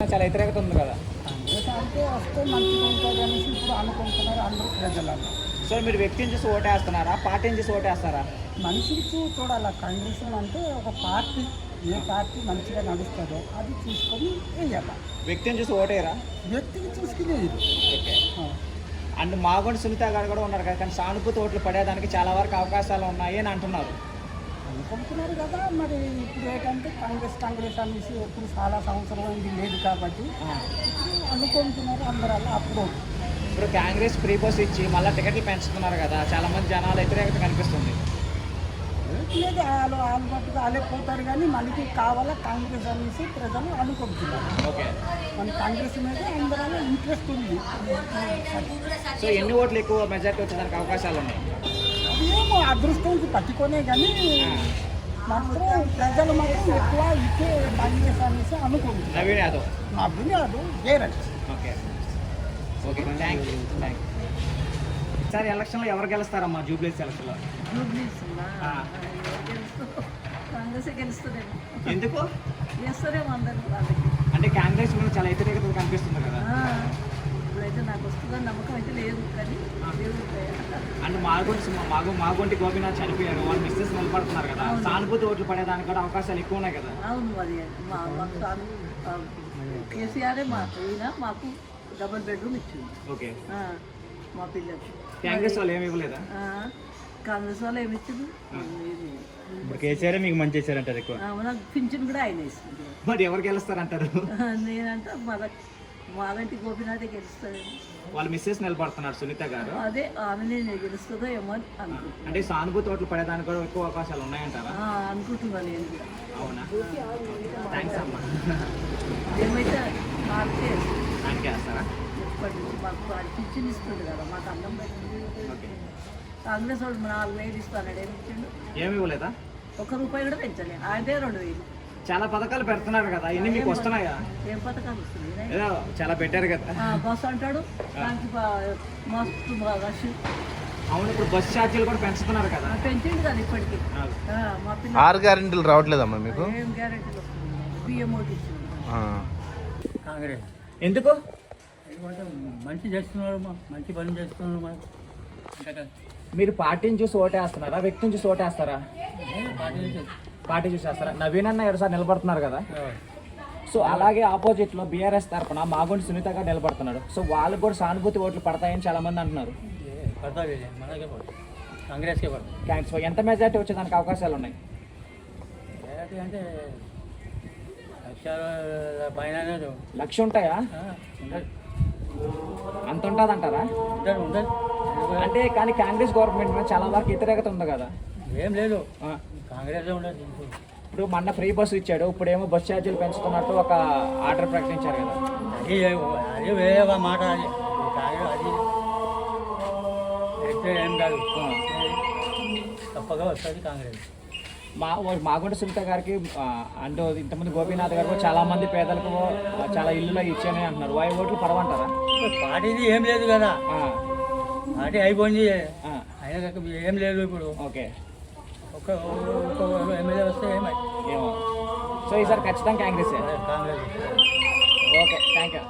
చాలా వ్యతిరేకత ఉంది కదా. కాంగ్రెస్ అంటే వస్తే మంచిగా ఉంటుంది అనేసి ఇప్పుడు అనుకుంటున్నారు అందరూ ప్రజలలో. సో మీరు వ్యక్తిని చూసి ఓటేస్తున్నారా, పార్టీని చూసి ఓటేస్తారా? మనిషికి చూడాలి. కాంగ్రెస్ అంటే ఒక పార్టీ, ఏ పార్టీ మంచిగా నడుస్తుందో అది చూసుకొని వేయాలి. వ్యక్తిని చూసి ఓటేరా? వ్యక్తికి చూసుకుని వేయదు. ఓకే. అండ్ మాగొండ సునీత గారు కూడా ఉన్నారు కదా, కానీ సానుభూతి ఓట్లు పడేదానికి చాలా వరకు అవకాశాలు ఉన్నాయి అని అంటున్నారు. అనుకుంటున్నారు కదా. మరి ఇప్పుడు ఏంటంటే కాంగ్రెస్ అనేసి ఎప్పుడు చాలా సంవత్సరం అయింది లేదు కాబట్టి అనుకుంటున్నారు అందరూ. అప్పుడు ఇప్పుడు కాంగ్రెస్ ఫ్రీ బస్ ఇచ్చి మళ్ళీ టికెట్లు పెంచుతున్నారు కదా, చాలా మంది జనాలు వ్యతిరేకత కనిపిస్తుంది. లేదు, వాళ్ళు మట్టుకు వాళ్ళే పోతారు కానీ మనకి కావాలా కాంగ్రెస్ అనేసి ప్రజలు అనుకుంటున్నారు. ఓకే. మన కాంగ్రెస్ మీద అందరూ ఇంట్రెస్ట్ ఉంది. సో ఎన్ని ఓట్లు ఎక్కువ మెజార్టీ వచ్చేదానికి అవకాశాలు ఉన్నాయి? ఏమో అదృష్టం పట్టుకొనే కానీ మాత్రం ప్రజలు మాత్రం ఎక్కువ ఇచ్చే కాంగ్రెస్ అనేసి అనుకుంటున్నారు. Naveen Yadav guarantee. Okay okay, thank you. ఈసారి ఎలక్షన్లో ఎవరు గెలుస్తారమ్మా? జూబ్లీస్ ఎలక్షన్లో కాంగ్రెస్ గెలుస్తుందేమో. ఎందుకు? చేస్తారేమో అందరూ. అంటే కాంగ్రెస్ కూడా చాలా వ్యతిరేకత కనిపిస్తుంది కదా. ఇప్పుడైతే నాకు వస్తుందని నమ్మకం అయితే లేదు, కానీ అంటే మాగొంటి గోపీనాథ్ చనిపోయారు, వాళ్ళు మిస్సెస్ నిలబడుతున్నారు కదా, సానుభూతి ఓట్లు పడేదానికి కూడా అవకాశాలు ఎక్కువ ఉన్నాయి కదా. అవును, అది కేసీఆర్ మాకు డబుల్ బెడ్రూమ్ ఇచ్చింది. ఓకే. మా పిల్లలకి కాంగ్రెస్ వాళ్ళు ఏమి ఇవ్వలేదా? కాంగ్రెస్ వాళ్ళు ఏమి ఇచ్చింది? ఇప్పుడు కేసీఆర్ మీకు మంచి చేశారంటారు ఎక్కువ. నాకు పింఛన్ కూడా ఆయన ఇస్తుంది. మరి ఎవరు గెలుస్తారంటారు? నేనంటే మాగంటి గోపీనాథే గెలుస్తుంది. వాళ్ళు మిస్సెస్ నిలబడుతున్నారు సునీత గారు. అదే ఆమెనే గెలుస్తుందో ఏమో అని అనుకుంటున్నాను. అంటే సానుభూతి ఓట్లు పడేదానికి కూడా ఎక్కువ అవకాశాలు ఉన్నాయంటారా? అనుకుంటున్నాను నేను కూడా. అవునా? థ్యాంక్స్ అమ్మా. ఏమైతే మాకే దానికే వేస్తారా? ఎప్పటి నుంచి మాకు పింఛన్ ఇస్తుంది కదా, మాకు అన్నం పెట్టింది. కాంగ్రెస్ వాడు 4,000 ఇస్తాడు, ఏమి ఇచ్చిండు? ఏమి ఇవ్వలేదా? ₹1 కూడా పెంచలే. ఆయనే 2,000. చాలా పథకాలు పెడుతున్నారు కదా, ఇన్ని మీకు వస్తున్నాయా? ఏం పథకాలు వస్తున్నాయి? ఏదో చాలా పెట్టారు కదా. బస్సు అంటాడు, దానికి మస్తు రష్. అవును, ఇప్పుడు బస్ ఛార్జీలు కూడా పెంచుతున్నారు కదా. పెంచింది కదా ఇప్పటికి. మా పిల్లలు 6 గ్యారెంటీలు రావట్లేదమ్మా మీకు? ఏం గ్యారెంటీలు వస్తుంది? బియ్యం ఒకటి ఇచ్చింది. కాంగ్రెస్ ఎందుకు? మంచి చేస్తున్నారు, మంచి పని చేస్తున్నారు. మీరు పార్టీని చూసి ఓటేస్తున్నారా, వ్యక్తిని చూసి ఓటేస్తారా? పార్టీ చూసేస్తారా? నవీన్ అన్న 2 సార్లు నిలబడుతున్నారు కదా. సో అలాగే ఆపోజిట్లో బీఆర్ఎస్ తరఫున మాగొంటి సునీత గారు నిలబడుతున్నాడు. సో వాళ్ళకి కూడా సానుభూతి ఓట్లు పడతాయని చాలా మంది అంటున్నారు. కాంగ్రెస్కే పడుతుంది. థ్యాంక్స్. ఎంత మెజార్టీ వచ్చేదానికి అవకాశాలు ఉన్నాయి? అంటే పైన 1,00,000 ఉంటాయా? అంత ఉంటుంది అంటారా? అంటే కానీ కాంగ్రెస్ గవర్నమెంట్ మీద చాలా వరకు వ్యతిరేకత ఉంది కదా. ఏం లేదు, కాంగ్రెస్ ఉండదు. ఇప్పుడు మొన్న ఫ్రీ బస్సు ఇచ్చాడు, ఇప్పుడేమో బస్ ఛార్జీలు పెంచుతున్నట్టు ఒక ఆర్డర్ ప్రకటించారు కదా. అది వేరే మాట. అది అయితే ఏం కాదు, తప్పగా వస్తుంది కాంగ్రెస్. మాగొండ సునీత గారికి అంటే ఇంతమంది గోపీనాథ్ గారు చాలా మంది పేదలకు చాలా ఇల్లులో ఇచ్చానని అంటున్నారు. వాయి ఓట్లు పడవంటారా? పార్టీది ఏం లేదు కదా, పార్టీ అయిపోయింది. అయినా ఏం లేదు ఇప్పుడు. ఓకే. ఒక ఎమ్మెల్యే వస్తే ఏమో. సో ఈసారి ఖచ్చితంగా Congress. Congress. Okay, thank you.